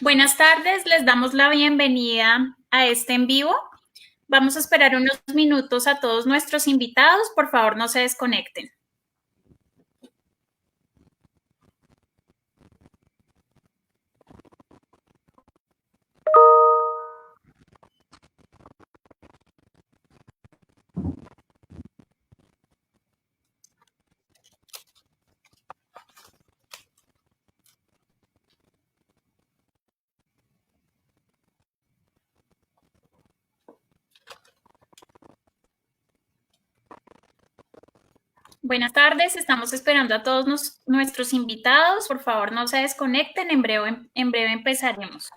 Buenas tardes, les damos la bienvenida a este en vivo. Vamos a esperar unos minutos a todos nuestros invitados. Por favor, no se desconecten. Buenas tardes, estamos esperando a todos nuestros invitados. Por favor, no se desconecten. En breve empezaremos.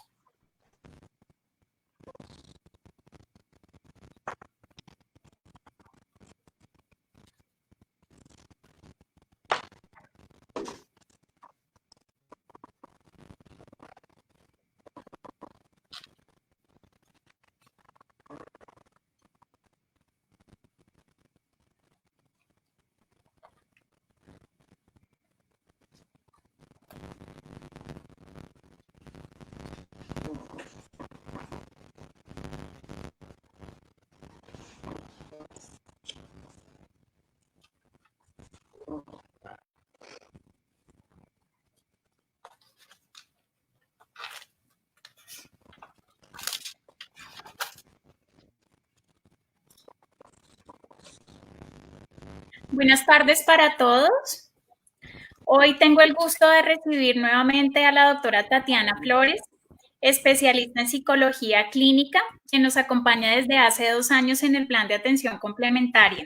Buenas tardes para todos. Hoy tengo el gusto de recibir nuevamente a la doctora Tatiana Flores, especialista en psicología clínica, que nos acompaña desde hace 2 años en el plan de atención complementaria.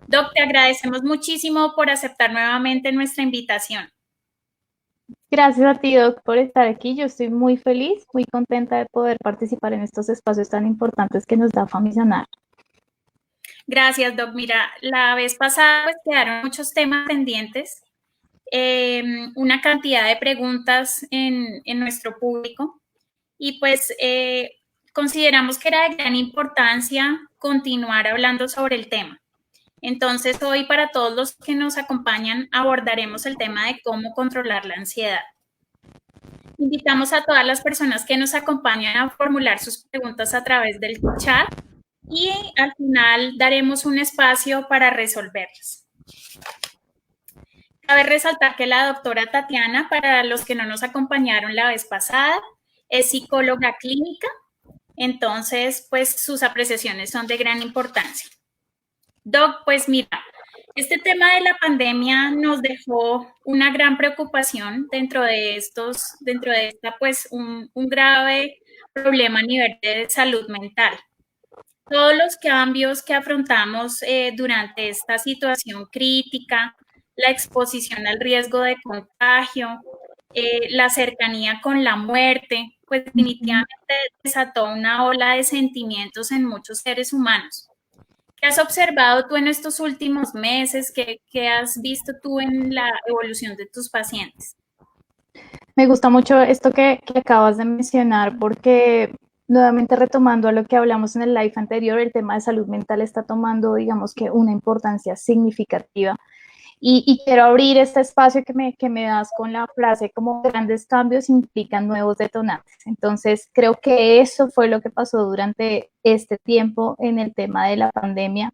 Doc, te agradecemos muchísimo por aceptar nuevamente nuestra invitación. Gracias a ti, Doc, por estar aquí. Yo estoy muy feliz, muy contenta de poder participar en estos espacios tan importantes que nos da Famisanar. Gracias, Doc. Mira, la vez pasada pues, quedaron muchos temas pendientes, una cantidad de preguntas en nuestro público y pues consideramos que era de gran importancia continuar hablando sobre el tema. Entonces, hoy para todos los que nos acompañan abordaremos el tema de cómo controlar la ansiedad. Invitamos a todas las personas que nos acompañan a formular sus preguntas a través del chat y al final daremos un espacio para resolverlas. Cabe resaltar que la doctora Tatiana, para los que no nos acompañaron la vez pasada, es psicóloga clínica, entonces pues sus apreciaciones son de gran importancia. Doc, pues mira, este tema de la pandemia nos dejó una gran preocupación dentro de esta pues un grave problema a nivel de salud mental. Todos los cambios que afrontamos durante esta situación crítica, la exposición al riesgo de contagio, la cercanía con la muerte, pues definitivamente desató una ola de sentimientos en muchos seres humanos. ¿Qué has observado tú en estos últimos meses? ¿Qué has visto tú en la evolución de tus pacientes? Me gusta mucho esto que acabas de mencionar porque nuevamente retomando a lo que hablamos en el live anterior, el tema de salud mental está tomando, digamos que una importancia significativa. Y quiero abrir este espacio que me das con la frase como grandes cambios implican nuevos detonantes. Entonces, creo que eso fue lo que pasó durante este tiempo en el tema de la pandemia,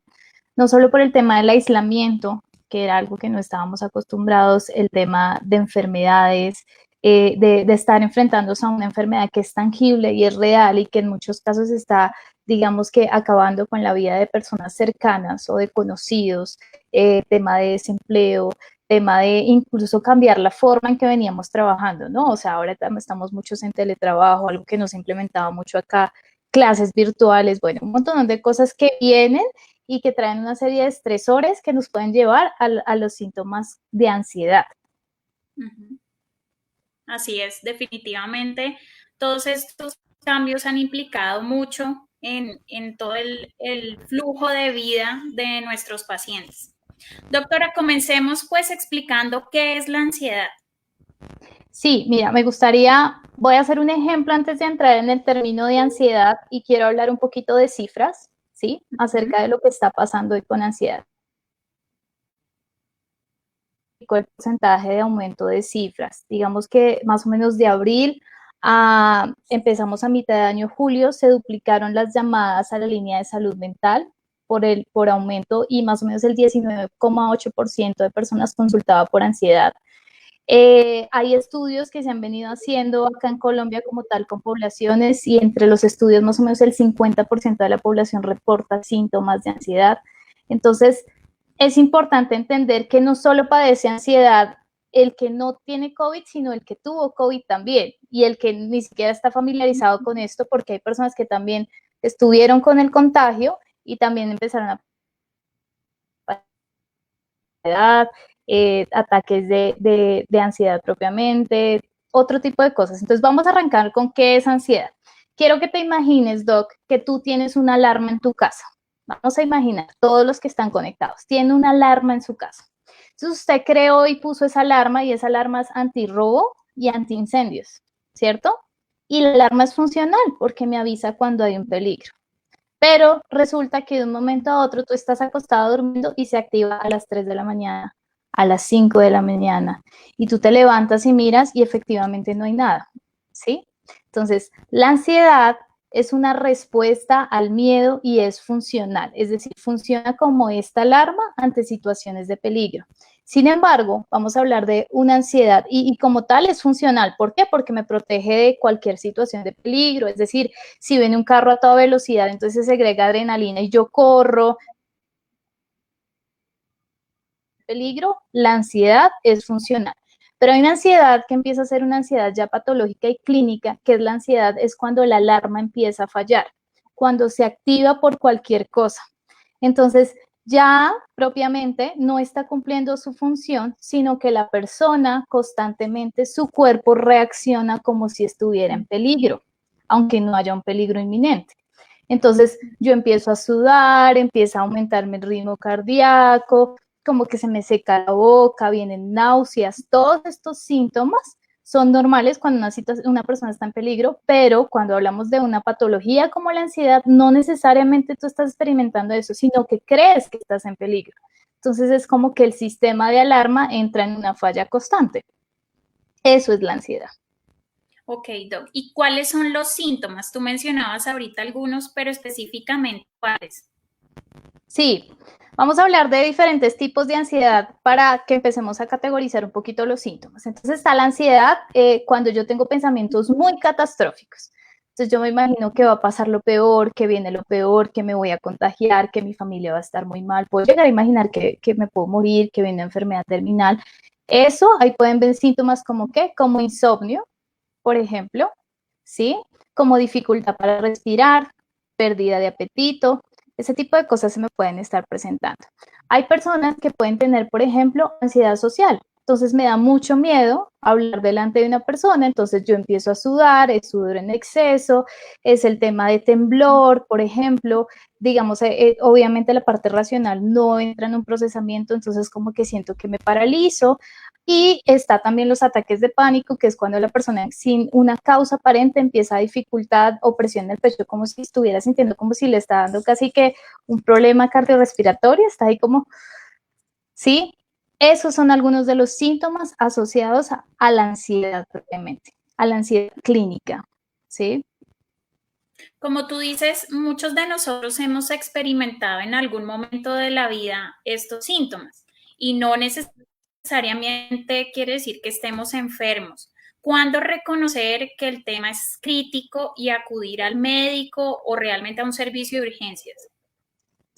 no solo por el tema del aislamiento, que era algo que no estábamos acostumbrados, el tema de enfermedades, de estar enfrentándose a una enfermedad que es tangible y es real y que en muchos casos está, digamos que, acabando con la vida de personas cercanas o de conocidos, tema de desempleo, tema de incluso cambiar la forma en que veníamos trabajando, ¿no? O sea, ahora estamos muchos en teletrabajo, algo que nos implementaba mucho acá, clases virtuales, bueno, un montón de cosas que vienen y que traen una serie de estresores que nos pueden llevar a los síntomas de ansiedad. Así es, definitivamente todos estos cambios han implicado mucho en todo el flujo de vida de nuestros pacientes. Doctora, comencemos pues explicando qué es la ansiedad. Sí, mira, me gustaría, voy a hacer un ejemplo antes de entrar en el término de ansiedad y quiero hablar un poquito de cifras. ¿sí? Acerca de lo que está pasando hoy con ansiedad. El porcentaje de aumento de cifras. Digamos que más o menos de abril empezamos a mitad de año julio, se duplicaron las llamadas a la línea de salud mental por aumento y más o menos el 19,8% de personas consultaba por ansiedad. Hay estudios que se han venido haciendo acá en Colombia como tal con poblaciones y entre los estudios más o menos el 50% de la población reporta síntomas de ansiedad. Entonces, es importante entender que no solo padece ansiedad el que no tiene COVID, sino el que tuvo COVID también y el que ni siquiera está familiarizado con esto, porque hay personas que también estuvieron con el contagio y también empezaron a ataques de ansiedad propiamente, otro tipo de cosas. Entonces vamos a arrancar con qué es ansiedad. Quiero que te imagines, Doc, que tú tienes una alarma en tu casa. Vamos a imaginar, todos los que están conectados, tienen una alarma en su casa. Entonces usted creó y puso esa alarma y esa alarma es antirrobo y antiincendios, ¿cierto? Y la alarma es funcional porque me avisa cuando hay un peligro. Pero resulta que de un momento a otro tú estás acostado durmiendo y se activa a las 3 de la mañana, a las 5 de la mañana, y tú te levantas y miras y efectivamente no hay nada, ¿sí? Entonces, la ansiedad es una respuesta al miedo y es funcional, es decir, funciona como esta alarma ante situaciones de peligro. Sin embargo, vamos a hablar de una ansiedad y como tal es funcional. ¿Por qué? Porque me protege de cualquier situación de peligro, es decir, si viene un carro a toda velocidad, entonces se segrega adrenalina y yo corro. Peligro, la ansiedad es funcional. Pero hay una ansiedad que empieza a ser una ansiedad ya patológica y clínica, que es la ansiedad, es cuando la alarma empieza a fallar, cuando se activa por cualquier cosa. Entonces, ya propiamente no está cumpliendo su función, sino que la persona constantemente, su cuerpo reacciona como si estuviera en peligro, aunque no haya un peligro inminente. Entonces, yo empiezo a sudar, empieza a aumentarme el ritmo cardíaco, como que se me seca la boca, vienen náuseas, todos estos síntomas son normales cuando una persona está en peligro, pero cuando hablamos de una patología como la ansiedad, no necesariamente tú estás experimentando eso, sino que crees que estás en peligro. Entonces es como que el sistema de alarma entra en una falla constante. Eso es la ansiedad. Ok, Doc. ¿Y cuáles son los síntomas? Tú mencionabas ahorita algunos, pero específicamente, ¿cuáles? Sí, vamos a hablar de diferentes tipos de ansiedad para que empecemos a categorizar un poquito los síntomas. Entonces está la ansiedad cuando yo tengo pensamientos muy catastróficos. Entonces yo me imagino que va a pasar lo peor, que viene lo peor, que me voy a contagiar, que mi familia va a estar muy mal. Puedo llegar a imaginar que me puedo morir, que viene una enfermedad terminal. Eso, ahí pueden ver síntomas como qué, como insomnio, por ejemplo, ¿sí? Como dificultad para respirar, pérdida de apetito, ese tipo de cosas se me pueden estar presentando. Hay personas que pueden tener, por ejemplo, ansiedad social. Entonces me da mucho miedo hablar delante de una persona, entonces yo empiezo a sudar, es sudor en exceso, es el tema de temblor, por ejemplo, digamos, obviamente la parte racional no entra en un procesamiento, entonces como que siento que me paralizo. Y está también los ataques de pánico, que es cuando la persona sin una causa aparente empieza a dificultad o presión en el pecho, como si estuviera sintiendo como si le está dando casi que un problema cardiorrespiratorio, está ahí como, ¿sí? Esos son algunos de los síntomas asociados a la ansiedad propiamente, a la ansiedad clínica, ¿sí? Como tú dices, muchos de nosotros hemos experimentado en algún momento de la vida estos síntomas y no necesariamente quiere decir que estemos enfermos. ¿Cuándo reconocer que el tema es crítico y acudir al médico o realmente a un servicio de urgencias?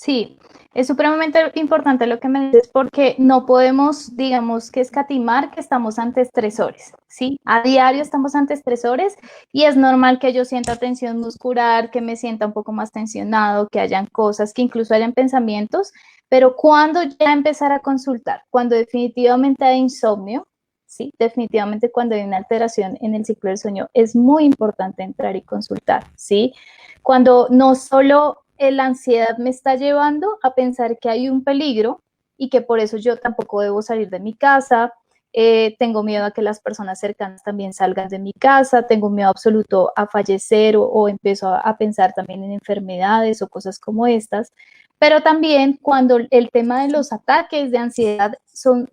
Sí, es supremamente importante lo que me dices porque no podemos, digamos, que escatimar que estamos ante estresores, ¿sí? A diario estamos ante estresores y es normal que yo sienta tensión muscular, que me sienta un poco más tensionado, que hayan cosas, que incluso hayan pensamientos, pero cuando ya empezar a consultar, cuando definitivamente hay insomnio, sí, definitivamente cuando hay una alteración en el ciclo del sueño, es muy importante entrar y consultar, ¿sí? Cuando no solo la ansiedad me está llevando a pensar que hay un peligro y que por eso yo tampoco debo salir de mi casa, tengo miedo a que las personas cercanas también salgan de mi casa, tengo miedo absoluto a fallecer o empiezo a pensar también en enfermedades o cosas como estas. Pero también cuando el tema de los ataques de ansiedad son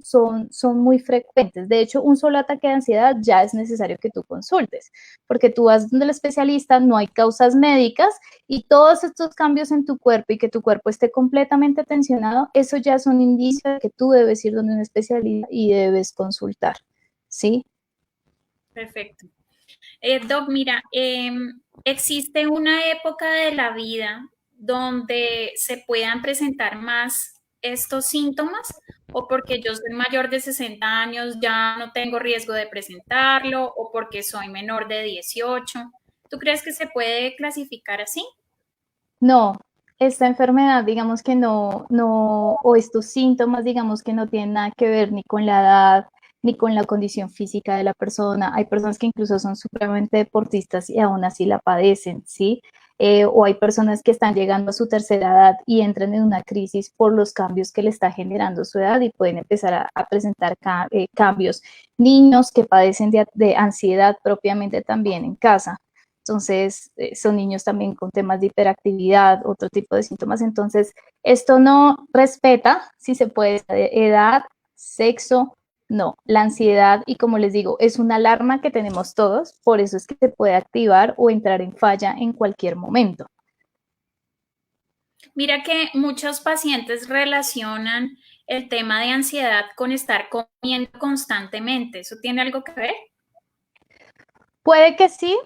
muy frecuentes. De hecho, un solo ataque de ansiedad ya es necesario que tú consultes, porque tú vas donde el especialista, no hay causas médicas y todos estos cambios en tu cuerpo y que tu cuerpo esté completamente tensionado, eso ya es un indicio de que tú debes ir donde un especialista y debes consultar, ¿sí? Perfecto. Doc, mira, ¿existe una época de la vida donde se puedan presentar más estos síntomas? ¿O porque yo soy mayor de 60 años ya no tengo riesgo de presentarlo? ¿O porque soy menor de 18? ¿Tú crees que se puede clasificar así? No, esta enfermedad, digamos que o estos síntomas, digamos que no tienen nada que ver ni con la edad, ni con la condición física de la persona. Hay personas que incluso son supremamente deportistas y aún así la padecen, ¿sí? O hay personas que están llegando a su tercera edad y entran en una crisis por los cambios que le está generando su edad y pueden empezar a presentar cambios. Niños que padecen de ansiedad propiamente también en casa. Entonces, son niños también con temas de hiperactividad, otro tipo de síntomas. Entonces, esto no respeta, si se puede, edad, sexo, no. La ansiedad, y como les digo, es una alarma que tenemos todos, por eso es que se puede activar o entrar en falla en cualquier momento. Mira que muchos pacientes relacionan el tema de ansiedad con estar comiendo constantemente. ¿Eso tiene algo que ver? Puede que sí,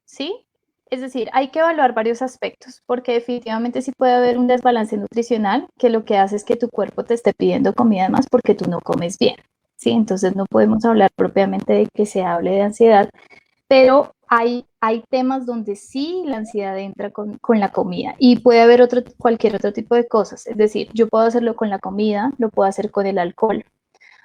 sí. Es decir, hay que evaluar varios aspectos, porque definitivamente sí puede haber un desbalance nutricional que lo que hace es que tu cuerpo te esté pidiendo comida más porque tú no comes bien, ¿sí? Entonces no podemos hablar propiamente de que se hable de ansiedad, pero hay temas donde sí la ansiedad entra con la comida y puede haber cualquier otro tipo de cosas. Es decir, yo puedo hacerlo con la comida, lo puedo hacer con el alcohol,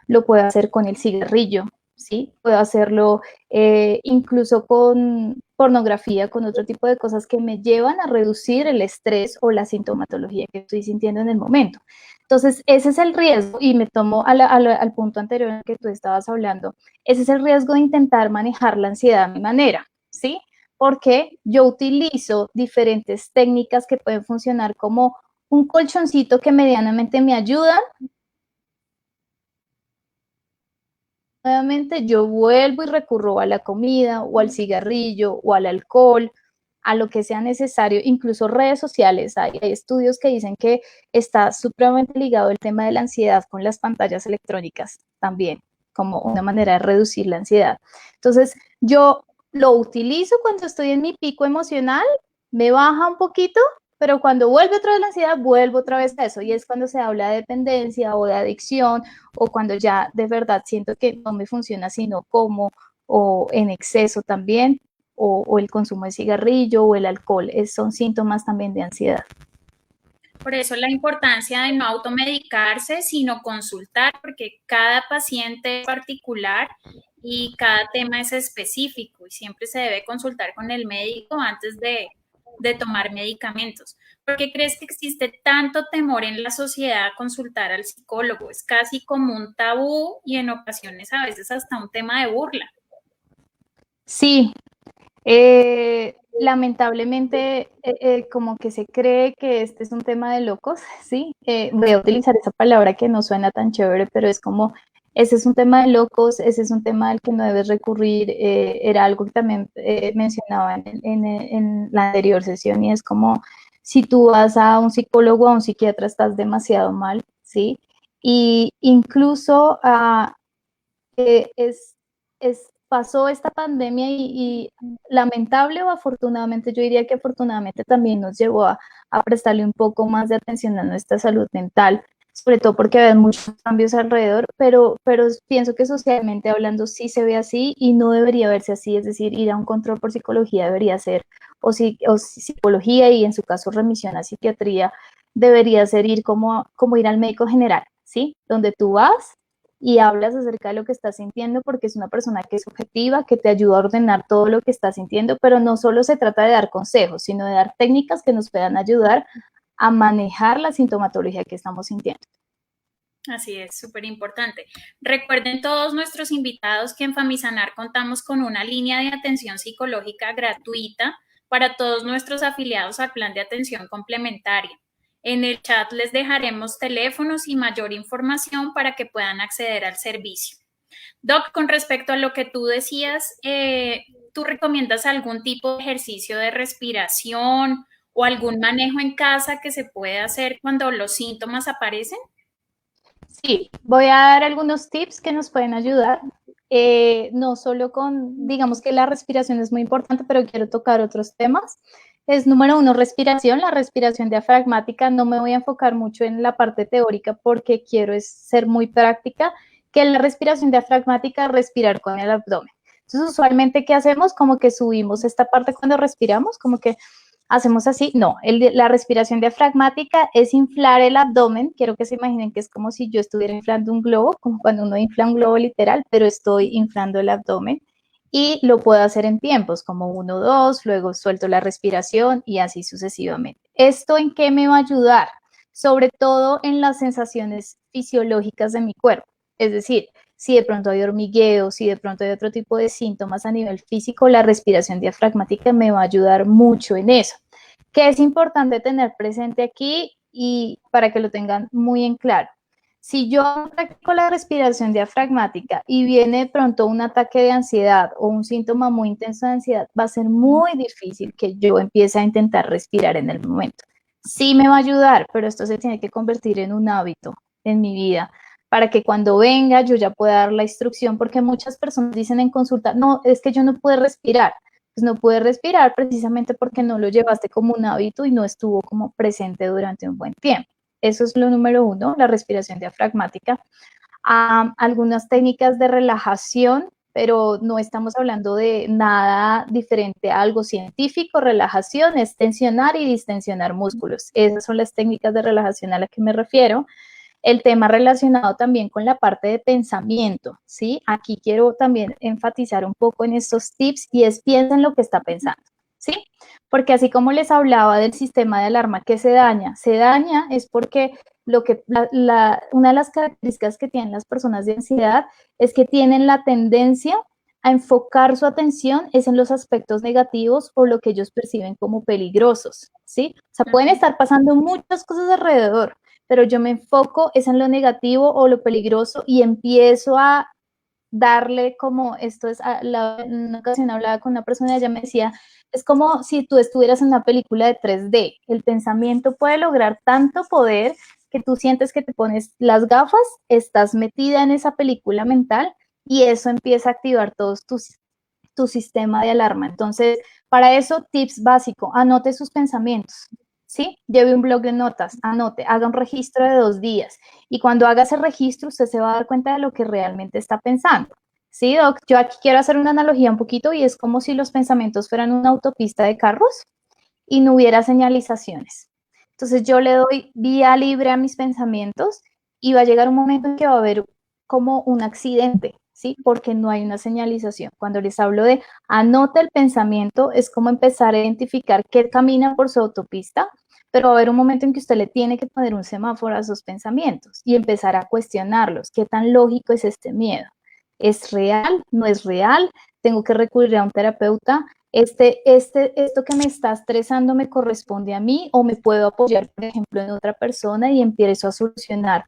lo puedo hacer con el cigarrillo, ¿sí? Puedo hacerlo incluso con pornografía, con otro tipo de cosas que me llevan a reducir el estrés o la sintomatología que estoy sintiendo en el momento. Entonces, ese es el riesgo, y me tomo al punto anterior en el que tú estabas hablando, ese es el riesgo de intentar manejar la ansiedad a mi manera, ¿sí? Porque yo utilizo diferentes técnicas que pueden funcionar como un colchoncito que medianamente me ayudan. Nuevamente yo vuelvo y recurro a la comida o al cigarrillo o al alcohol, a lo que sea necesario, incluso redes sociales. Hay estudios que dicen que está supremamente ligado el tema de la ansiedad con las pantallas electrónicas también, como una manera de reducir la ansiedad. Entonces, yo lo utilizo cuando estoy en mi pico emocional, me baja un poquito, pero cuando vuelve otra vez la ansiedad, vuelvo otra vez a eso. Y es cuando se habla de dependencia o de adicción o cuando ya de verdad siento que no me funciona sino como o en exceso también o el consumo de cigarrillo o el alcohol, son síntomas también de ansiedad. Por eso la importancia de no automedicarse, sino consultar, porque cada paciente es particular y cada tema es específico y siempre se debe consultar con el médico antes de tomar medicamentos. ¿Por qué crees que existe tanto temor en la sociedad a consultar al psicólogo? Es casi como un tabú y en ocasiones a veces hasta un tema de burla. Sí, lamentablemente como que se cree que este es un tema de locos, ¿sí? Voy a utilizar esa palabra que no suena tan chévere, pero es como, ese es un tema de locos, ese es un tema al que no debes recurrir, era algo que también mencionaba en la anterior sesión y es como, si tú vas a un psicólogo o a un psiquiatra estás demasiado mal, ¿sí? Y incluso pasó esta pandemia y lamentable o afortunadamente, yo diría que afortunadamente también nos llevó a prestarle un poco más de atención a nuestra salud mental, sobre todo porque hay muchos cambios alrededor, pero pienso que socialmente hablando sí se ve así y no debería verse así, es decir, ir a un control por psicología debería ser, o psicología y en su caso remisión a psiquiatría, debería ser ir como ir al médico general, ¿sí? Donde tú vas y hablas acerca de lo que estás sintiendo porque es una persona que es objetiva, que te ayuda a ordenar todo lo que estás sintiendo, pero no solo se trata de dar consejos, sino de dar técnicas que nos puedan ayudar a manejar la sintomatología que estamos sintiendo. Así es, súper importante. Recuerden todos nuestros invitados que en Famisanar contamos con una línea de atención psicológica gratuita para todos nuestros afiliados al plan de atención complementaria. En el chat les dejaremos teléfonos y mayor información para que puedan acceder al servicio. Doc, con respecto a lo que tú decías, ¿tú recomiendas algún tipo de ejercicio de respiración o algún manejo en casa que se puede hacer cuando los síntomas aparecen? Sí, voy a dar algunos tips que nos pueden ayudar. No solo con, digamos que la respiración es muy importante, pero quiero tocar otros temas. Es número uno, respiración, la respiración diafragmática. No me voy a enfocar mucho en la parte teórica porque quiero ser muy práctica, que la respiración diafragmática, respirar con el abdomen. Entonces, usualmente, ¿qué hacemos? Como que subimos esta parte cuando respiramos, como que hacemos así. No, la respiración diafragmática es inflar el abdomen. Quiero que se imaginen que es como si yo estuviera inflando un globo, como cuando uno infla un globo literal, pero estoy inflando el abdomen. Y lo puedo hacer en tiempos, como 1, 2, luego suelto la respiración y así sucesivamente. ¿Esto en qué me va a ayudar? Sobre todo en las sensaciones fisiológicas de mi cuerpo. Es decir, si de pronto hay hormigueo, si de pronto hay otro tipo de síntomas a nivel físico, la respiración diafragmática me va a ayudar mucho en eso. ¿Qué es importante tener presente aquí y para que lo tengan muy en claro? Si yo practico la respiración diafragmática y viene de pronto un ataque de ansiedad o un síntoma muy intenso de ansiedad, va a ser muy difícil que yo empiece a intentar respirar en el momento. Sí me va a ayudar, pero esto se tiene que convertir en un hábito en mi vida para que cuando venga yo ya pueda dar la instrucción, porque muchas personas dicen en consulta, no, es que yo no puedo respirar. Pues no pude respirar precisamente porque no lo llevaste como un hábito y no estuvo como presente durante un buen tiempo. Eso es lo número uno, la respiración diafragmática. Algunas técnicas de relajación, pero no estamos hablando de nada diferente a algo científico. Relajación es tensionar y distensionar músculos. Esas son las técnicas de relajación a las que me refiero. El tema relacionado también con la parte de pensamiento, ¿sí? Aquí quiero también enfatizar un poco en estos tips y es piensen lo que está pensando, ¿sí? Porque así como les hablaba del sistema de alarma que se daña es porque una de las características que tienen las personas de ansiedad es que tienen la tendencia a enfocar su atención es en los aspectos negativos o lo que ellos perciben como peligrosos, ¿sí? O sea, pueden estar pasando muchas cosas alrededor, pero yo me enfoco es en lo negativo o lo peligroso y empiezo a darle como, esto es, en una ocasión hablaba con una persona y ella me decía, es como si tú estuvieras en una película de 3D, el pensamiento puede lograr tanto poder que tú sientes que te pones las gafas, estás metida en esa película mental y eso empieza a activar todos tu sistema de alarma. Entonces, para eso, tips básico, anote sus pensamientos, ¿sí? Lleve un blog de notas, anote, haga un registro de 2 días y cuando haga ese registro usted se va a dar cuenta de lo que realmente está pensando. Sí, Doc, yo aquí quiero hacer una analogía un poquito y es como si los pensamientos fueran una autopista de carros y no hubiera señalizaciones. Entonces yo le doy vía libre a mis pensamientos y va a llegar un momento en que va a haber como un accidente, ¿sí? Porque no hay una señalización. Cuando les hablo de anota el pensamiento, es como empezar a identificar qué camina por su autopista, pero va a haber un momento en que usted le tiene que poner un semáforo a sus pensamientos y empezar a cuestionarlos. ¿Qué tan lógico es este miedo? ¿Es real? ¿No es real? ¿Tengo que recurrir a un terapeuta? Esto que me está estresando me corresponde a mí o me puedo apoyar, por ejemplo, en otra persona y empiezo a solucionar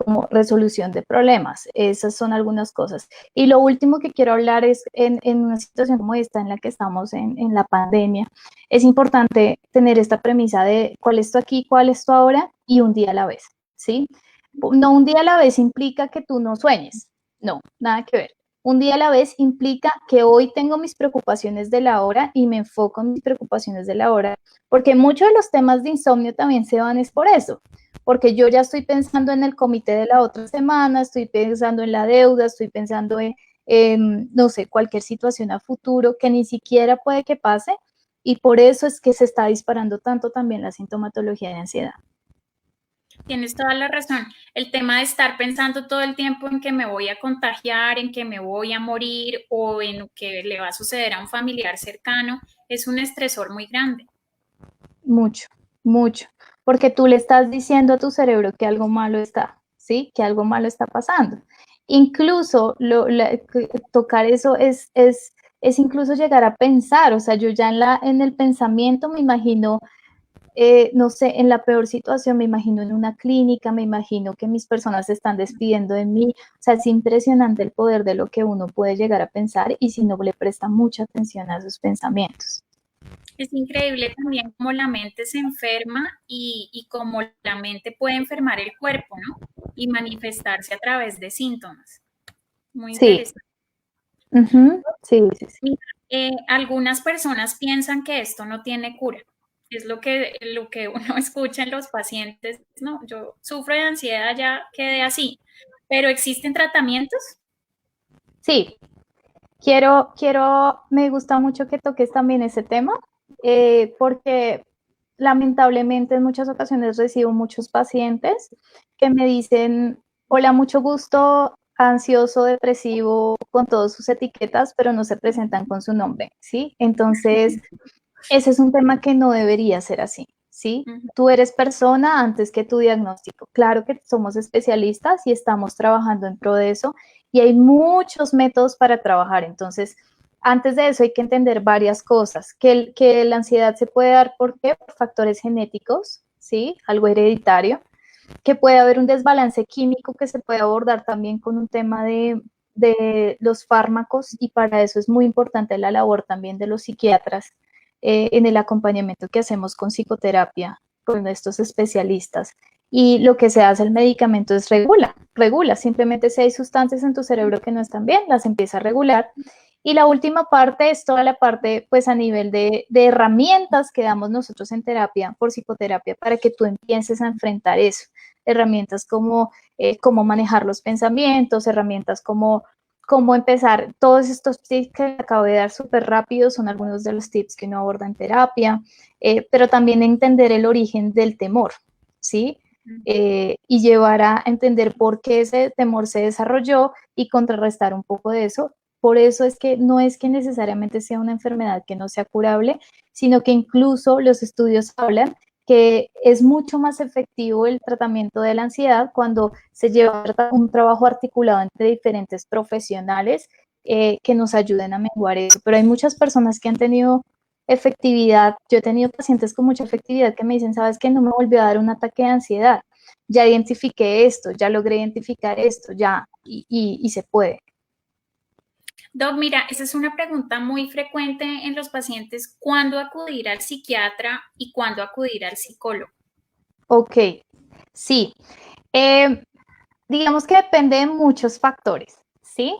como resolución de problemas. Esas son algunas cosas. Y lo último que quiero hablar es en una situación como esta en la que estamos en la pandemia, es importante tener esta premisa de cuál es tu aquí, cuál es tu ahora y un día a la vez, ¿sí? No un día a la vez implica que tú no sueñes, no, nada que ver. Un día a la vez implica que hoy tengo mis preocupaciones de la hora y me enfoco en mis preocupaciones de la hora, porque muchos de los temas de insomnio también se van es por eso, porque yo ya estoy pensando en el comité de la otra semana, estoy pensando en la deuda, estoy pensando no sé, cualquier situación a futuro que ni siquiera puede que pase y por eso es que se está disparando tanto también la sintomatología de ansiedad. Tienes toda la razón. El tema de estar pensando todo el tiempo en que me voy a contagiar, en que me voy a morir o en que le va a suceder a un familiar cercano es un estresor muy grande. Mucho, mucho, porque tú le estás diciendo a tu cerebro que algo malo está, ¿sí? Que algo malo está pasando. Incluso tocar eso es incluso llegar a pensar, o sea, yo ya en el pensamiento me imagino, no sé, en la peor situación me imagino en una clínica, me imagino que mis personas se están despidiendo de mí, o sea, es impresionante el poder de lo que uno puede llegar a pensar y si no le presta mucha atención a sus pensamientos. Es increíble también cómo la mente se enferma y cómo la mente puede enfermar el cuerpo, ¿no? Y manifestarse a través de síntomas. Muy Sí, interesante. sí, sí, sí. Mira, algunas personas piensan que esto no tiene cura. Es lo que uno escucha en los pacientes. No, yo sufro de ansiedad, ya quedé así. Pero ¿existen tratamientos? Sí, me gusta mucho que toques también ese tema, porque lamentablemente en muchas ocasiones recibo muchos pacientes que me dicen, hola, mucho gusto, ansioso, depresivo, con todas sus etiquetas, pero no se presentan con su nombre, ¿sí? Entonces, ese es un tema que no debería ser así, ¿sí? Ujú. Tú eres persona antes que tu diagnóstico. Claro que somos especialistas y estamos trabajando en pro de eso y hay muchos métodos para trabajar. Entonces, antes de eso hay que entender varias cosas, que la ansiedad se puede dar ¿por qué? Por factores genéticos, ¿sí? Algo hereditario, que puede haber un desbalance químico que se puede abordar también con un tema de los fármacos y para eso es muy importante la labor también de los psiquiatras en el acompañamiento que hacemos con psicoterapia, con estos especialistas. Y lo que se hace el medicamento es regula, simplemente si hay sustancias en tu cerebro que no están bien, las empieza a regular. Y la última parte es toda la parte, pues a nivel de herramientas que damos nosotros en terapia, por psicoterapia, para que tú empieces a enfrentar eso. Herramientas como cómo manejar los pensamientos, herramientas como cómo empezar. Todos estos tips que acabo de dar súper rápido son algunos de los tips que uno aborda en terapia, pero también entender el origen del temor, ¿sí? Y llevar a entender por qué ese temor se desarrolló y contrarrestar un poco de eso. Por eso es que no es que necesariamente sea una enfermedad que no sea curable, sino que incluso los estudios hablan que es mucho más efectivo el tratamiento de la ansiedad cuando se lleva un trabajo articulado entre diferentes profesionales que nos ayuden a menguar eso. Pero hay muchas personas que han tenido efectividad. Yo he tenido pacientes con mucha efectividad que me dicen, ¿sabes qué? No me volvió a dar un ataque de ansiedad. Ya identifiqué esto, ya logré identificar esto, ya, y se puede. Doc, mira, esa es una pregunta muy frecuente en los pacientes, ¿cuándo acudir al psiquiatra y cuándo acudir al psicólogo? Ok, sí. Eh, digamos que depende de muchos factores, ¿sí?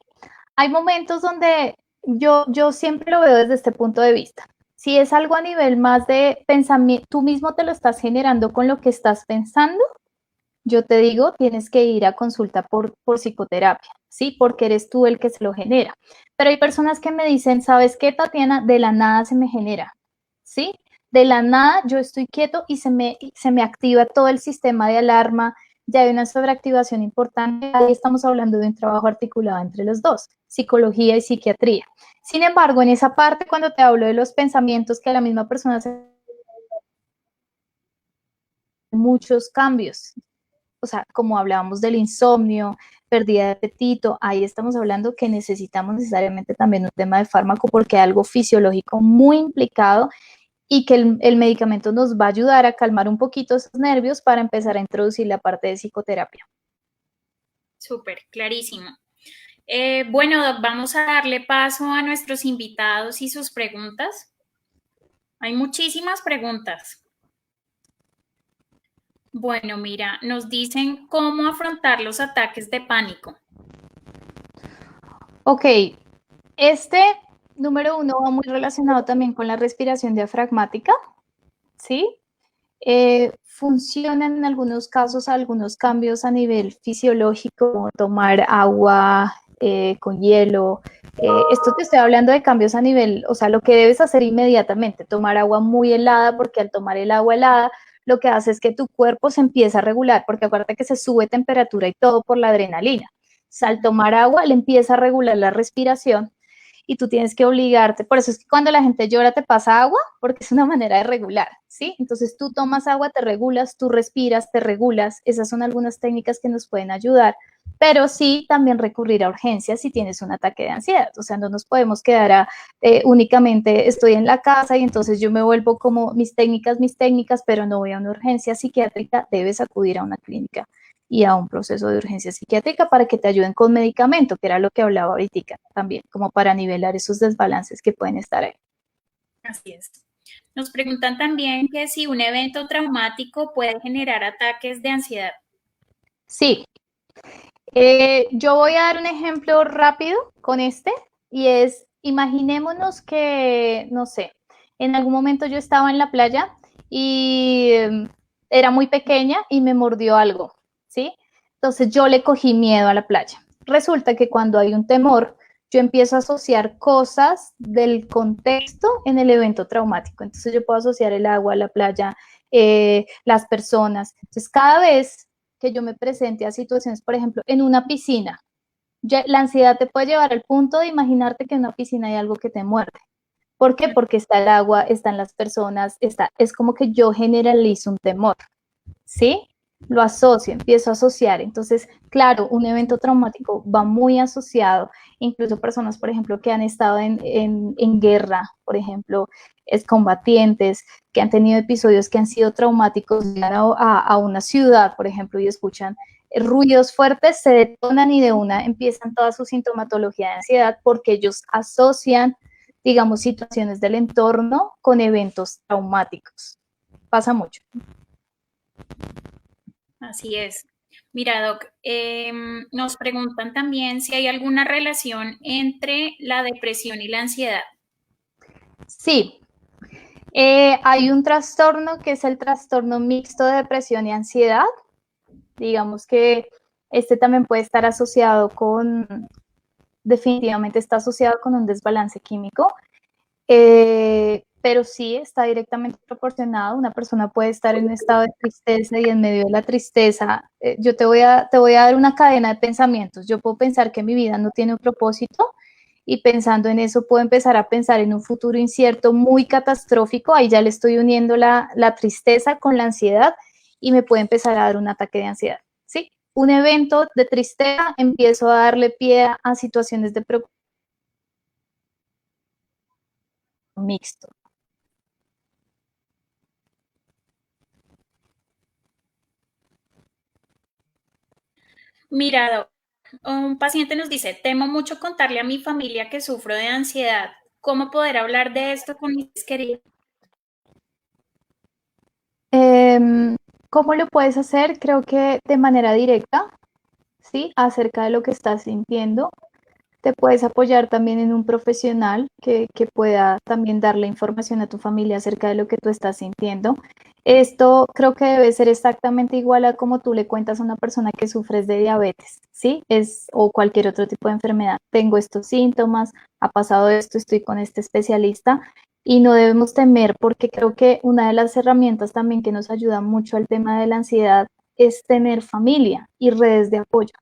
Hay momentos donde yo siempre lo veo desde este punto de vista. Si es algo a nivel más de pensamiento, tú mismo te lo estás generando con lo que estás pensando, yo te digo, tienes que ir a consulta por psicoterapia, ¿sí? Porque eres tú el que se lo genera. Pero hay personas que me dicen, ¿sabes qué, Tatiana? De la nada se me genera, ¿sí? De la nada yo estoy quieto y se me activa todo el sistema de alarma, ya hay una sobreactivación importante, ahí estamos hablando de un trabajo articulado entre los dos, psicología y psiquiatría. Sin embargo, en esa parte, cuando te hablo de los pensamientos que a la misma persona se muchos cambios, o sea, como hablábamos del insomnio, pérdida de apetito, ahí estamos hablando que necesitamos necesariamente también un tema de fármaco porque hay algo fisiológico muy implicado y que el medicamento nos va a ayudar a calmar un poquito esos nervios para empezar a introducir la parte de psicoterapia. Súper, clarísimo. Bueno, Doc, vamos a darle paso a nuestros invitados y sus preguntas. Hay muchísimas preguntas. Bueno, mira, nos dicen cómo afrontar los ataques de pánico. Ok, este número uno va muy relacionado también con la respiración diafragmática, ¿sí? Funcionan en algunos casos algunos cambios a nivel fisiológico, como tomar agua con hielo. Esto te estoy hablando de cambios a nivel, o sea, lo que debes hacer inmediatamente, tomar agua muy helada, porque al tomar el agua helada, lo que hace es que tu cuerpo se empieza a regular, porque acuérdate que se sube temperatura y todo por la adrenalina. O sea, al tomar agua, le empieza a regular la respiración y tú tienes que obligarte. Por eso es que cuando la gente llora te pasa agua, porque es una manera de regular, ¿sí? Entonces tú tomas agua, te regulas, tú respiras, te regulas. Esas son algunas técnicas que nos pueden ayudar, pero sí también recurrir a urgencias si tienes un ataque de ansiedad. O sea, no nos podemos quedar únicamente estoy en la casa y entonces yo me vuelvo como mis técnicas, pero no voy a una urgencia psiquiátrica. Debes acudir a una clínica y a un proceso de urgencia psiquiátrica para que te ayuden con medicamento, que era lo que hablaba ahorita también, como para nivelar esos desbalances que pueden estar ahí. Así es. Nos preguntan también que si un evento traumático puede generar ataques de ansiedad. Sí, yo voy a dar un ejemplo rápido con y es, imaginémonos que, no sé, en algún momento yo estaba en la playa y era muy pequeña y me mordió algo, ¿sí? Entonces yo le cogí miedo a la playa. Resulta que cuando hay un temor, yo empiezo a asociar cosas del contexto en el evento traumático. Entonces yo puedo asociar el agua, la playa, las personas. Entonces cada vez que yo me presente a situaciones, por ejemplo, en una piscina, la ansiedad te puede llevar al punto de imaginarte que en una piscina hay algo que te muerde. ¿Por qué? Porque está el agua, están las personas, es como que yo generalizo un temor, ¿sí? Lo asocio, empiezo a asociar. Entonces, claro, un evento traumático va muy asociado, incluso personas, por ejemplo, que han estado en guerra, por ejemplo, excombatientes, que han tenido episodios que han sido traumáticos, llegan a una ciudad, por ejemplo, y escuchan ruidos fuertes, se detonan y de una empiezan toda su sintomatología de ansiedad porque ellos asocian, digamos, situaciones del entorno con eventos traumáticos. Pasa mucho. Así es. Mira, Doc, nos preguntan también si hay alguna relación entre la depresión y la ansiedad. Sí, hay un trastorno que es el trastorno mixto de depresión y ansiedad. Digamos que este también puede estar asociado definitivamente está asociado con un desbalance químico, pero sí está directamente proporcionado. Una persona puede estar en un estado de tristeza y en medio de la tristeza, yo te voy a dar una cadena de pensamientos. Yo puedo pensar que mi vida no tiene un propósito y pensando en eso puedo empezar a pensar en un futuro incierto muy catastrófico. Ahí ya le estoy uniendo la tristeza con la ansiedad y me puede empezar a dar un ataque de ansiedad, ¿sí? Un evento de tristeza, empiezo a darle pie a situaciones de preocupación mixto. Mira, Doc, un paciente nos dice, temo mucho contarle a mi familia que sufro de ansiedad. ¿Cómo poder hablar de esto con mis queridos? ¿Cómo lo puedes hacer? Creo que de manera directa, ¿sí? Acerca de lo que estás sintiendo. Te puedes apoyar también en un profesional que pueda también darle información a tu familia acerca de lo que tú estás sintiendo. Esto creo que debe ser exactamente igual a como tú le cuentas a una persona que sufres de diabetes, ¿sí? O cualquier otro tipo de enfermedad. Tengo estos síntomas, ha pasado esto, estoy con este especialista y no debemos temer porque creo que una de las herramientas también que nos ayuda mucho al tema de la ansiedad es tener familia y redes de apoyo,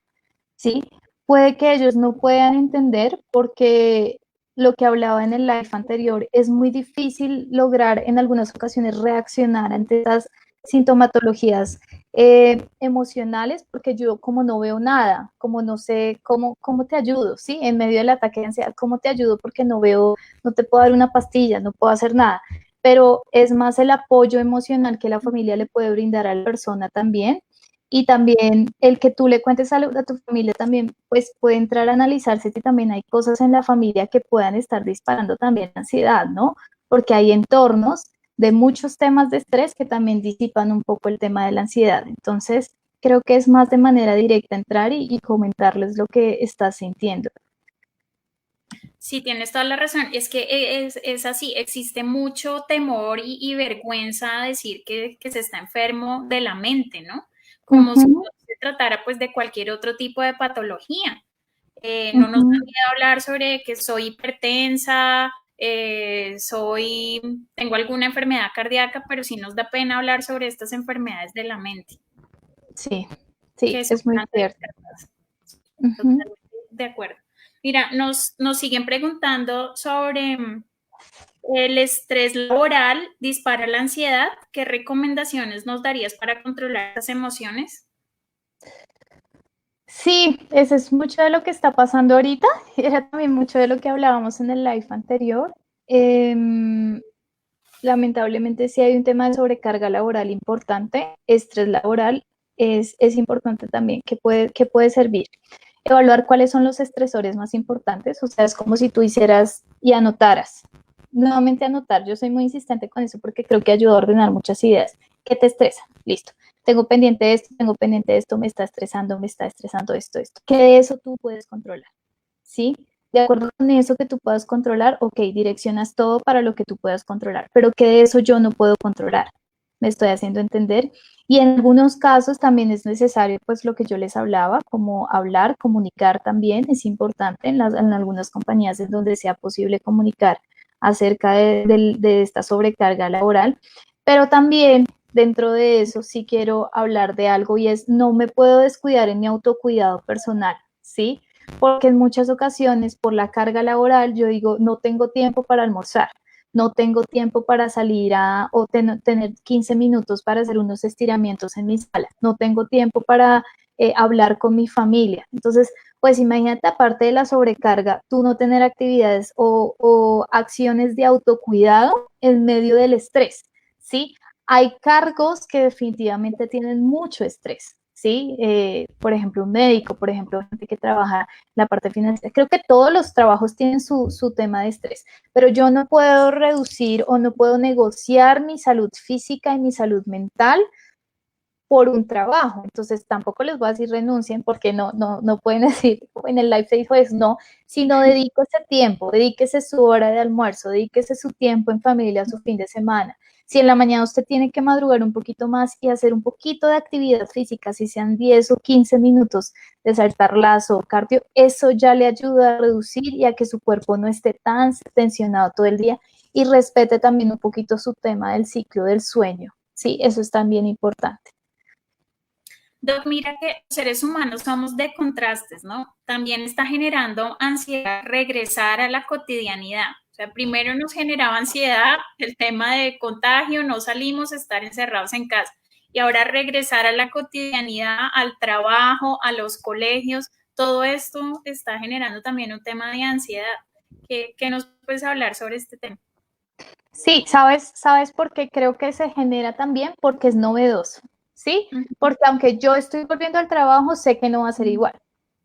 ¿sí? Puede que ellos no puedan entender porque lo que hablaba en el live anterior es muy difícil lograr en algunas ocasiones reaccionar ante estas sintomatologías emocionales porque yo como no veo nada, como no sé cómo te ayudo, ¿sí? En medio del ataque de ansiedad, ¿cómo te ayudo? Porque no veo, no te puedo dar una pastilla, no puedo hacer nada, pero es más el apoyo emocional que la familia le puede brindar a la persona también y también el que tú le cuentes a tu familia también, pues puede entrar a analizarse si también hay cosas en la familia que puedan estar disparando también ansiedad, ¿no? Porque hay entornos de muchos temas de estrés que también disipan un poco el tema de la ansiedad. Entonces, creo que es más de manera directa entrar y comentarles lo que estás sintiendo. Sí, tienes toda la razón. Es que es así, existe mucho temor y vergüenza a decir que se está enfermo de la mente, ¿no? Como si no se tratara pues de cualquier otro tipo de patología. No nos da miedo hablar sobre que soy hipertensa, tengo alguna enfermedad cardíaca, pero sí nos da pena hablar sobre estas enfermedades de la mente, Sí, sí, que son es muy tan cierto. delicadas. Totalmente de acuerdo. Mira, nos siguen preguntando sobre el estrés laboral dispara la ansiedad. ¿Qué recomendaciones nos darías para controlar las emociones? Sí, eso es mucho de lo que está pasando ahorita. Era también mucho de lo que hablábamos en el live anterior. Em, Lamentablemente sí hay un tema de sobrecarga laboral importante, estrés laboral es importante también, que puede servir. Evaluar cuáles son los estresores más importantes, o sea, es como si tú hicieras y anotaras. Nuevamente anotar, yo soy muy insistente con eso porque creo que ayuda a ordenar muchas ideas. ¿Qué te estresa? Listo. Tengo pendiente de esto, me está estresando esto. ¿Qué de eso tú puedes controlar? ¿Sí? De acuerdo con eso que tú puedas controlar, ok, direccionas todo para lo que tú puedas controlar, pero que de eso yo no puedo controlar. Me estoy haciendo entender. Y en algunos casos también es necesario, pues lo que yo les hablaba, como hablar, comunicar también es importante en algunas compañías en donde sea posible comunicar acerca de esta sobrecarga laboral, pero también dentro de eso sí quiero hablar de algo y es no me puedo descuidar en mi autocuidado personal, ¿sí? Porque en muchas ocasiones por la carga laboral yo digo, no tengo tiempo para almorzar, no tengo tiempo para salir o tener 15 minutos para hacer unos estiramientos en mi sala, no tengo tiempo para hablar con mi familia. Entonces, pues imagínate, aparte de la sobrecarga, tú no tener actividades o acciones de autocuidado en medio del estrés, ¿sí? Hay cargos que definitivamente tienen mucho estrés, ¿sí? Por ejemplo, un médico, por ejemplo, gente que trabaja la parte financiera. Creo que todos los trabajos tienen su tema de estrés, pero yo no puedo reducir o no puedo negociar mi salud física y mi salud mental por un trabajo. Entonces tampoco les voy a decir renuncien porque no pueden decir, en el live se dijo eso, no, sino dedico ese tiempo, dedíquese su hora de almuerzo, dedíquese su tiempo en familia, su fin de semana. Si en la mañana usted tiene que madrugar un poquito más y hacer un poquito de actividad física, si sean 10 o 15 minutos de saltar lazo o cardio, eso ya le ayuda a reducir y a que su cuerpo no esté tan tensionado todo el día y respete también un poquito su tema del ciclo del sueño. Sí, eso es también importante. Doc, mira que los seres humanos somos de contrastes, ¿no? También está generando ansiedad regresar a la cotidianidad. O sea, primero nos generaba ansiedad el tema de contagio, no salimos, estar encerrados en casa. Y ahora regresar a la cotidianidad, al trabajo, a los colegios, todo esto está generando también un tema de ansiedad. ¿Qué nos puedes hablar sobre este tema? Sí, ¿sabes por qué creo que se genera también? Porque es novedoso, ¿sí? Uh -huh. Porque aunque yo estoy volviendo al trabajo, sé que no va a ser igual,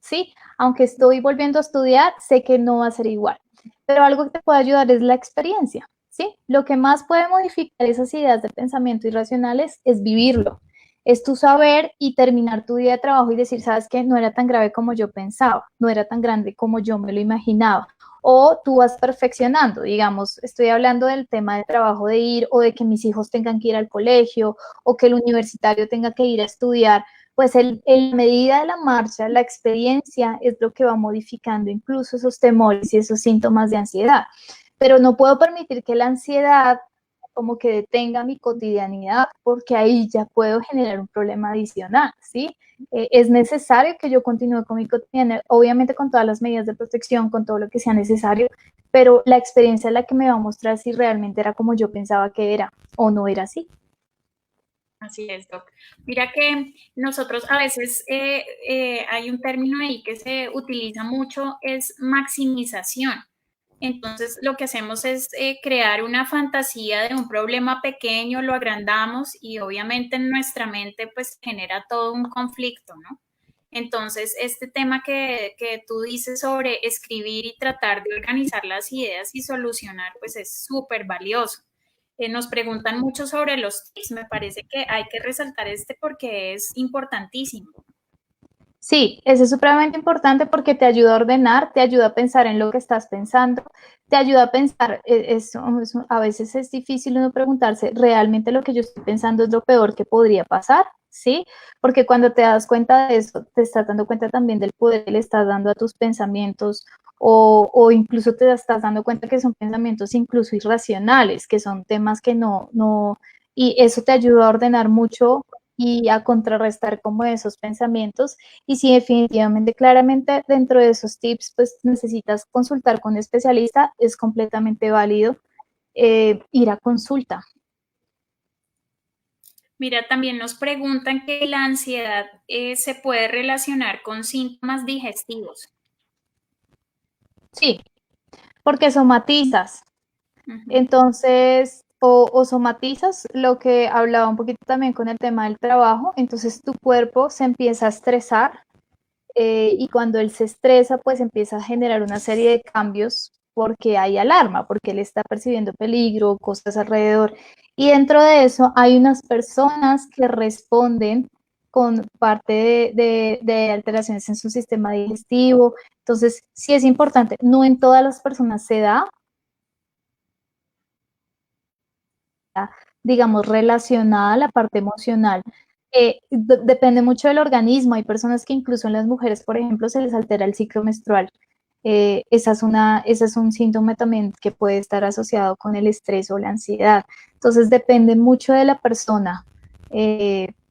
¿sí? Aunque estoy volviendo a estudiar, sé que no va a ser igual. Pero algo que te puede ayudar es la experiencia, ¿sí? Lo que más puede modificar esas ideas de pensamiento irracionales es vivirlo. Es tu saber y terminar tu día de trabajo y decir, ¿sabes qué? No era tan grave como yo pensaba, no era tan grande como yo me lo imaginaba o tú vas perfeccionando, digamos, estoy hablando del tema de trabajo de ir o de que mis hijos tengan que ir al colegio o que el universitario tenga que ir a estudiar, pues en medida de la marcha, la experiencia es lo que va modificando incluso esos temores y esos síntomas de ansiedad. Pero no puedo permitir que la ansiedad como que detenga mi cotidianidad, porque ahí ya puedo generar un problema adicional, ¿sí? Es necesario que yo continúe con mi cotidianidad, obviamente con todas las medidas de protección, con todo lo que sea necesario, pero la experiencia es la que me va a mostrar si realmente era como yo pensaba que era o no era así. Así es, Doc. Mira que nosotros a veces hay un término ahí que se utiliza mucho, es maximización. Entonces, lo que hacemos es crear una fantasía de un problema pequeño, lo agrandamos y obviamente en nuestra mente pues genera todo un conflicto, ¿no? Entonces, este tema que tú dices sobre escribir y tratar de organizar las ideas y solucionar, pues es súper valioso. Nos preguntan mucho sobre los tips, me parece que hay que resaltar este porque es importantísimo. Sí, eso es supremamente importante porque te ayuda a ordenar, te ayuda a pensar en lo que estás pensando, te ayuda a pensar, a veces es difícil uno preguntarse, ¿realmente lo que yo estoy pensando es lo peor que podría pasar? ¿Sí? Porque cuando te das cuenta de eso, te estás dando cuenta también del poder que le estás dando a tus pensamientos o incluso te estás dando cuenta que son pensamientos incluso irracionales, que son temas que y eso te ayuda a ordenar mucho y a contrarrestar como esos pensamientos. Y si definitivamente, claramente dentro de esos tips, pues necesitas consultar con un especialista, es completamente válido ir a consulta. Mira, también nos preguntan que la ansiedad se puede relacionar con síntomas digestivos. Sí, porque somatizas. Ujú. Entonces, o somatizas lo que hablaba un poquito también con el tema del trabajo, entonces tu cuerpo se empieza a estresar y cuando él se estresa, pues empieza a generar una serie de cambios porque hay alarma, porque él está percibiendo peligro, cosas alrededor. Y dentro de eso hay unas personas que responden con parte de alteraciones en su sistema digestivo. Entonces, sí es importante, no en todas las personas se da, digamos, relacionada a la parte emocional. Depende mucho del organismo. Hay personas que incluso en las mujeres, por ejemplo, se les altera el ciclo menstrual. Esa es un síntoma también que puede estar asociado con el estrés o la ansiedad. Entonces depende mucho de la persona.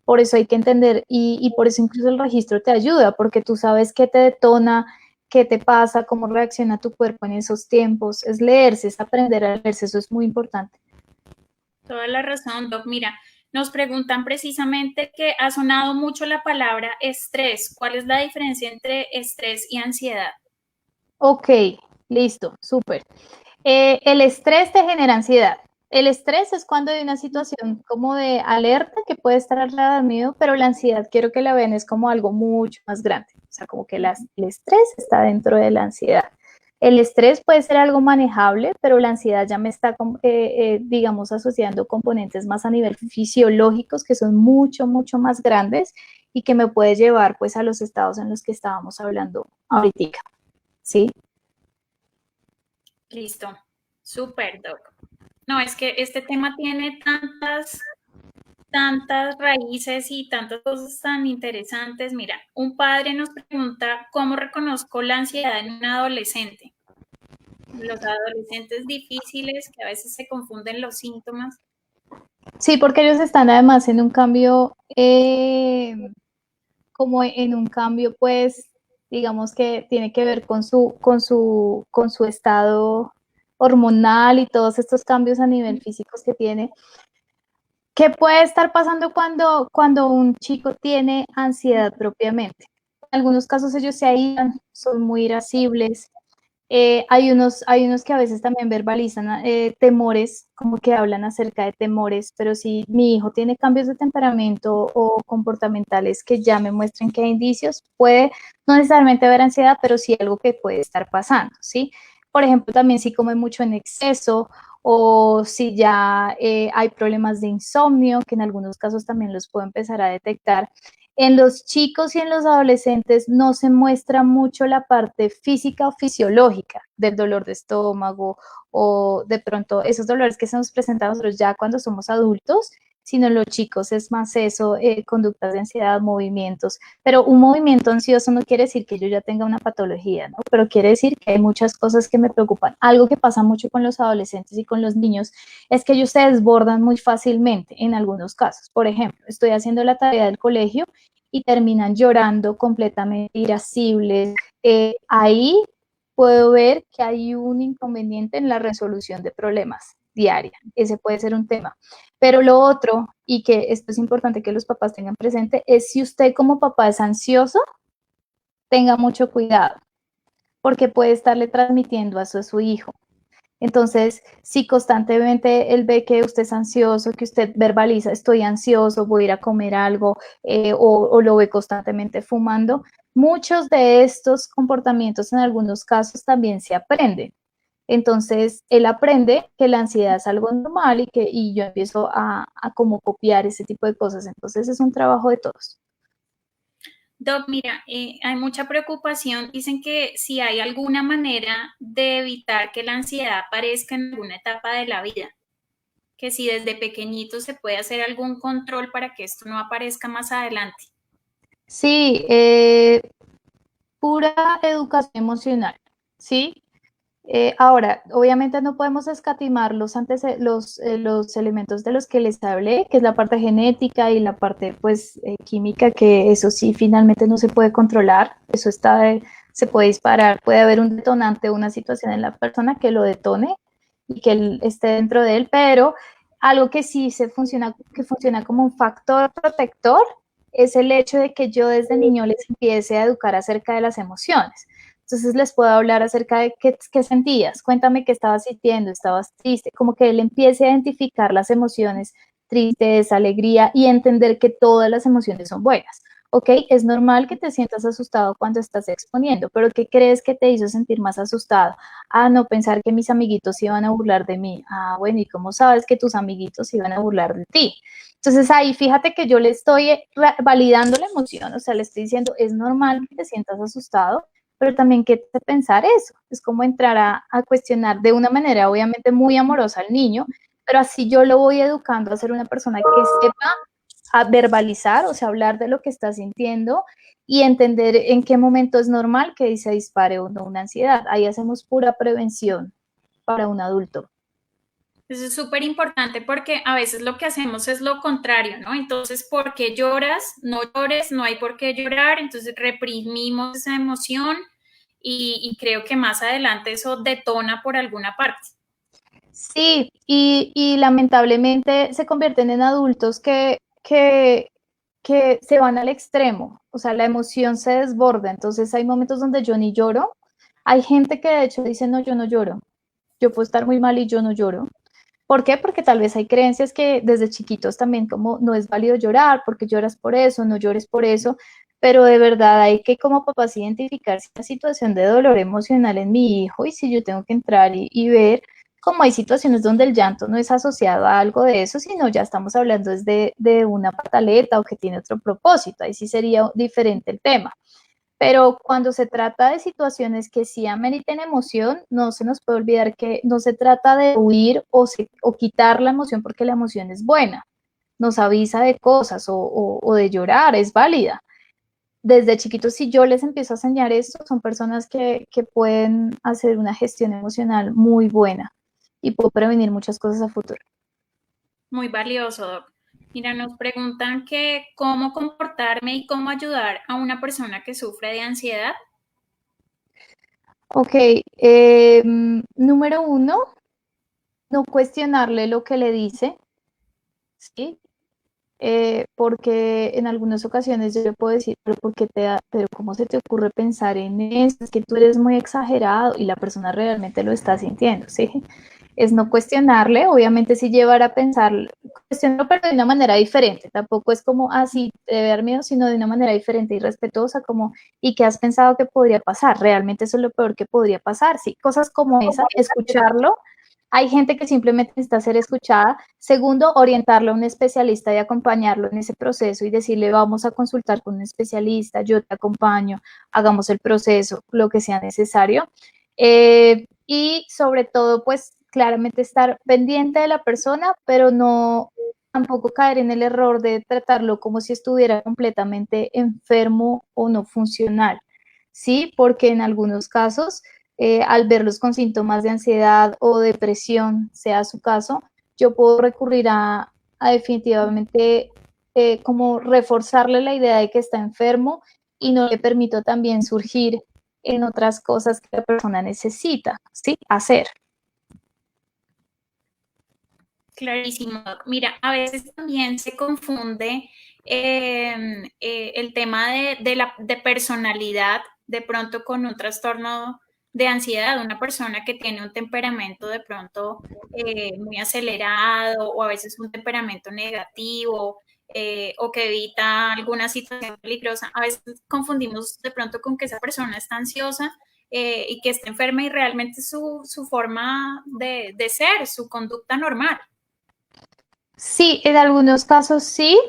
Por eso hay que entender y por eso incluso el registro te ayuda, porque tú sabes qué te detona, qué te pasa, cómo reacciona tu cuerpo en esos tiempos. Es leerse, es aprender a leerse, eso es muy importante. Toda la razón, Doc. Mira, nos preguntan precisamente que ha sonado mucho la palabra estrés. ¿Cuál es la diferencia entre estrés y ansiedad? Ok, listo, súper. El estrés te genera ansiedad. El estrés es cuando hay una situación como de alerta que puede estar al lado mío, pero la ansiedad quiero que la vean es como algo mucho más grande. O sea, como que el estrés está dentro de la ansiedad. El estrés puede ser algo manejable, pero la ansiedad ya me está, digamos, asociando componentes más a nivel fisiológicos que son mucho, mucho más grandes y que me puede llevar pues a los estados en los que estábamos hablando ahorita. ¿Sí? Listo. Súper, Doc. No, es que este tema tiene tantas raíces y tantas cosas tan interesantes. Mira, un padre nos pregunta cómo reconozco la ansiedad en un adolescente. Los adolescentes difíciles que a veces se confunden los síntomas. Sí, porque ellos están además en un cambio, como en un cambio, pues, digamos que tiene que ver con su estado hormonal y todos estos cambios a nivel físico que tiene. ¿Qué puede estar pasando cuando un chico tiene ansiedad propiamente? En algunos casos ellos se aíslan, son muy irascibles, hay unos que a veces también verbalizan temores, como que hablan acerca de temores, pero si mi hijo tiene cambios de temperamento o comportamentales que ya me muestren que hay indicios, puede no necesariamente haber ansiedad, pero sí algo que puede estar pasando, ¿sí? Por ejemplo, también si come mucho en exceso o si ya hay problemas de insomnio, que en algunos casos también los puedo empezar a detectar. En los chicos y en los adolescentes no se muestra mucho la parte física o fisiológica del dolor de estómago o de pronto esos dolores que se nos presentan a nosotros ya cuando somos adultos, sino en los chicos es más eso, conductas de ansiedad, movimientos. Pero un movimiento ansioso no quiere decir que yo ya tenga una patología, ¿no? Pero quiere decir que hay muchas cosas que me preocupan. Algo que pasa mucho con los adolescentes y con los niños es que ellos se desbordan muy fácilmente en algunos casos. Por ejemplo, estoy haciendo la tarea del colegio y terminan llorando completamente irascibles. Ahí puedo ver que hay un inconveniente en la resolución de problemas diaria. Ese puede ser un tema. Pero lo otro, y que esto es importante que los papás tengan presente, es si usted como papá es ansioso, tenga mucho cuidado, porque puede estarle transmitiendo a su hijo. Entonces, si constantemente él ve que usted es ansioso, que usted verbaliza, estoy ansioso, voy a ir a comer algo, o lo ve constantemente fumando, muchos de estos comportamientos en algunos casos también se aprenden. Entonces, él aprende que la ansiedad es algo normal y yo empiezo a como copiar ese tipo de cosas. Entonces, es un trabajo de todos. Doc, mira, hay mucha preocupación. Dicen que si hay alguna manera de evitar que la ansiedad aparezca en alguna etapa de la vida, que si desde pequeñito se puede hacer algún control para que esto no aparezca más adelante. Sí, pura educación emocional, ¿sí? Ahora, obviamente no podemos escatimar los elementos de los que les hablé, que es la parte genética y la parte pues química, que eso sí finalmente no se puede controlar, eso se puede disparar, puede haber un detonante, una situación en la persona que lo detone y que él esté dentro de él, pero algo que sí que funciona como un factor protector es el hecho de que yo desde niño les empiece a educar acerca de las emociones. Entonces les puedo hablar acerca de qué sentías, cuéntame qué estabas sintiendo, estabas triste, como que él empiece a identificar las emociones, tristeza, alegría y entender que todas las emociones son buenas. Ok, es normal que te sientas asustado cuando estás exponiendo, pero ¿qué crees que te hizo sentir más asustado? Ah, no, pensar que mis amiguitos iban a burlar de mí. Ah, bueno, ¿y cómo sabes que tus amiguitos iban a burlar de ti? Entonces ahí fíjate que yo le estoy validando la emoción, o sea, le estoy diciendo, es normal que te sientas asustado, pero también que te pensar eso. Es como entrar a cuestionar de una manera obviamente muy amorosa al niño, pero así yo lo voy educando a ser una persona que sepa a verbalizar, o sea, hablar de lo que está sintiendo y entender en qué momento es normal que se dispare o no una ansiedad. Ahí hacemos pura prevención para un adulto. Eso es súper importante porque a veces lo que hacemos es lo contrario, ¿no? Entonces, ¿por qué lloras? No llores, no hay por qué llorar, entonces reprimimos esa emoción y creo que más adelante eso detona por alguna parte. Sí, y lamentablemente se convierten en adultos que se van al extremo, o sea, la emoción se desborda, entonces hay momentos donde yo ni lloro, hay gente que de hecho dice, no, yo no lloro, yo puedo estar muy mal y yo no lloro. ¿Por qué? Porque tal vez hay creencias que desde chiquitos también como no es válido llorar, porque lloras por eso, no llores por eso, pero de verdad hay que como papás identificar si una situación de dolor emocional en mi hijo y si yo tengo que entrar y ver cómo hay situaciones donde el llanto no es asociado a algo de eso, sino ya estamos hablando de una pataleta o que tiene otro propósito, ahí sí sería diferente el tema. Pero cuando se trata de situaciones que sí ameriten emoción, no se nos puede olvidar que no se trata de huir o quitar la emoción porque la emoción es buena, nos avisa de cosas o de llorar, es válida. Desde chiquitos, si yo les empiezo a enseñar esto, son personas que pueden hacer una gestión emocional muy buena y puedo prevenir muchas cosas a futuro. Muy valioso, Doc. Mira, nos preguntan que cómo comportarme y cómo ayudar a una persona que sufre de ansiedad. Ok, número uno, no cuestionarle lo que le dice, ¿sí? Porque en algunas ocasiones yo le puedo decir, pero ¿por qué pero cómo se te ocurre pensar en eso? Es que tú eres muy exagerado y la persona realmente lo está sintiendo, ¿sí? Es no cuestionarle, obviamente sí llevar a pensar, cuestionarlo, pero de una manera diferente, tampoco es como así de dar miedo, sino de una manera diferente y respetuosa, como, ¿y qué has pensado que podría pasar? Realmente eso es lo peor que podría pasar, sí, cosas como esa, escucharlo. Hay gente que simplemente necesita ser escuchada. Segundo, orientarlo a un especialista y acompañarlo en ese proceso y decirle, vamos a consultar con un especialista, yo te acompaño, hagamos el proceso, lo que sea necesario. Y sobre todo, pues claramente estar pendiente de la persona, pero no tampoco caer en el error de tratarlo como si estuviera completamente enfermo o no funcional. Sí, porque en algunos casos al verlos con síntomas de ansiedad o depresión, sea su caso, yo puedo recurrir a definitivamente como reforzarle la idea de que está enfermo y no le permito también surgir en otras cosas que la persona necesita, ¿sí? Hacer. Clarísimo. Mira, a veces también se confunde el tema de personalidad de pronto con un trastorno de ansiedad, una persona que tiene un temperamento de pronto muy acelerado o a veces un temperamento negativo o que evita alguna situación peligrosa. A veces confundimos de pronto con que esa persona está ansiosa y que está enferma y realmente su forma de ser, su conducta normal. Sí, en algunos casos sí,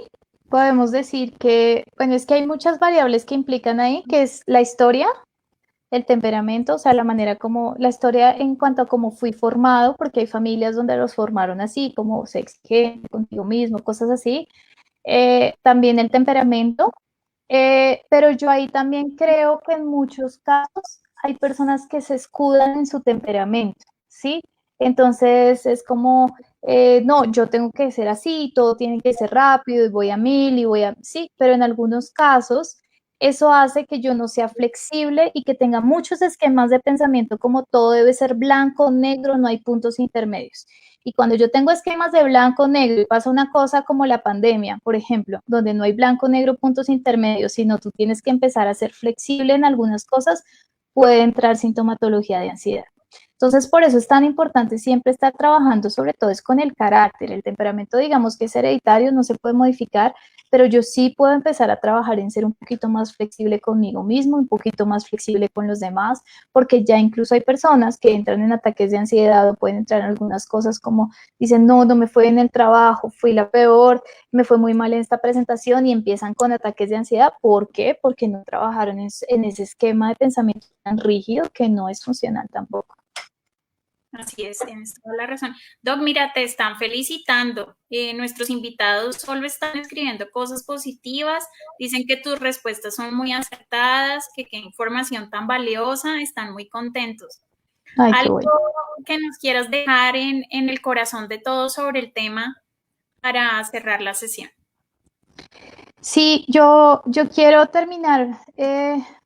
podemos decir que, bueno, es que hay muchas variables que implican ahí, que es la historia, el temperamento, o sea, la manera como, la historia en cuanto a cómo fui formado, porque hay familias donde los formaron así, como se exige contigo mismo, cosas así. También el temperamento, pero yo ahí también creo que en muchos casos hay personas que se escudan en su temperamento, ¿sí? Entonces es como, no, yo tengo que ser así, todo tiene que ser rápido y voy a mil y voy a, sí, pero en algunos casos eso hace que yo no sea flexible y que tenga muchos esquemas de pensamiento como todo debe ser blanco, negro, no hay puntos intermedios. Y cuando yo tengo esquemas de blanco, negro y pasa una cosa como la pandemia, por ejemplo, donde no hay blanco, negro, puntos intermedios, sino tú tienes que empezar a ser flexible en algunas cosas, puede entrar sintomatología de ansiedad. Entonces, por eso es tan importante siempre estar trabajando, sobre todo es con el carácter, el temperamento, digamos que es hereditario, no se puede modificar, pero yo sí puedo empezar a trabajar en ser un poquito más flexible conmigo mismo, un poquito más flexible con los demás, porque ya incluso hay personas que entran en ataques de ansiedad o pueden entrar en algunas cosas como dicen, no, no me fue en el trabajo, fui la peor, me fue muy mal en esta presentación y empiezan con ataques de ansiedad. ¿Por qué? Porque no trabajaron en ese esquema de pensamiento tan rígido que no es funcional tampoco. Así es, tienes toda la razón. Doc, mira, te están felicitando. Nuestros invitados solo están escribiendo cosas positivas, dicen que tus respuestas son muy acertadas, que qué información tan valiosa, están muy contentos. Ay, qué ¿Algo bueno. que nos quieras dejar en el corazón de todos sobre el tema para cerrar la sesión? Sí, yo quiero terminar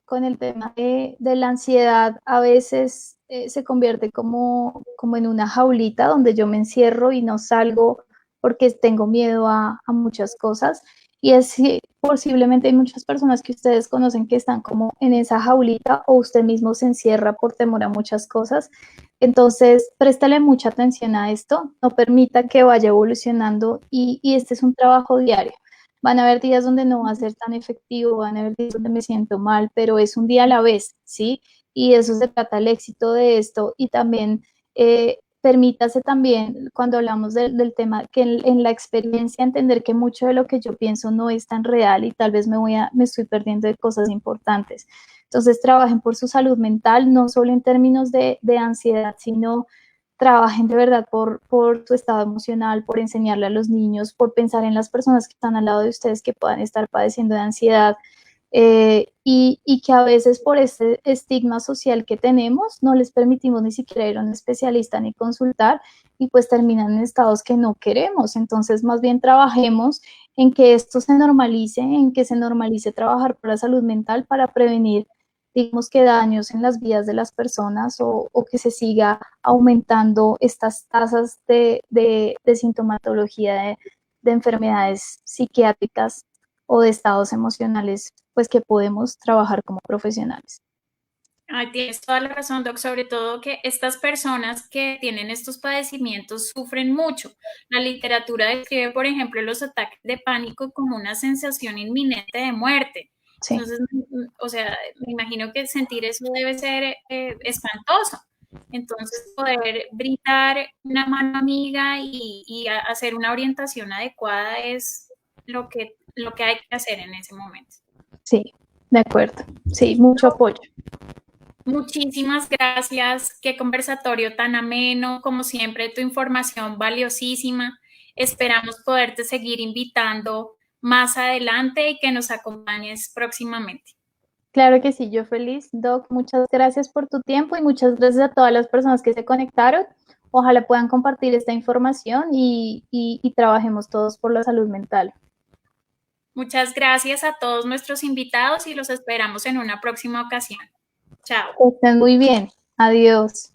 con el tema de la ansiedad. A veces se convierte como en una jaulita donde yo me encierro y no salgo porque tengo miedo a muchas cosas. Y es posiblemente hay muchas personas que ustedes conocen que están como en esa jaulita o usted mismo se encierra por temor a muchas cosas. Entonces, préstale mucha atención a esto, no permita que vaya evolucionando y este es un trabajo diario. Van a haber días donde no va a ser tan efectivo, van a haber días donde me siento mal, pero es un día a la vez, ¿sí? Y eso se trata el éxito de esto y también permítase también, cuando hablamos del tema, que en la experiencia entender que mucho de lo que yo pienso no es tan real y tal vez me estoy perdiendo de cosas importantes. Entonces, trabajen por su salud mental, no solo en términos de ansiedad, sino trabajen de verdad por su estado emocional, por enseñarle a los niños, por pensar en las personas que están al lado de ustedes que puedan estar padeciendo de ansiedad y que a veces por este estigma social que tenemos no les permitimos ni siquiera ir a un especialista ni consultar y pues terminan en estados que no queremos. Entonces más bien trabajemos en que esto se normalice, en que se normalice trabajar por la salud mental para prevenir digamos que daños en las vidas de las personas o que se siga aumentando estas tasas de sintomatología de enfermedades psiquiátricas o de estados emocionales, pues que podemos trabajar como profesionales. Ay, tienes toda la razón, Doc, sobre todo que estas personas que tienen estos padecimientos sufren mucho. La literatura describe, por ejemplo, los ataques de pánico como una sensación inminente de muerte. Sí. Entonces, o sea, me imagino que sentir eso debe ser espantoso. Entonces, poder brindar una mano amiga y hacer una orientación adecuada es lo que hay que hacer en ese momento. Sí, de acuerdo. Sí, mucho apoyo. Muchísimas gracias. Qué conversatorio tan ameno. Como siempre, tu información valiosísima. Esperamos poderte seguir invitando más adelante y que nos acompañes próximamente. Claro que sí, yo feliz. Doc, muchas gracias por tu tiempo y muchas gracias a todas las personas que se conectaron. Ojalá puedan compartir esta información y trabajemos todos por la salud mental. Muchas gracias a todos nuestros invitados y los esperamos en una próxima ocasión. Chao. Que estén muy bien. Adiós.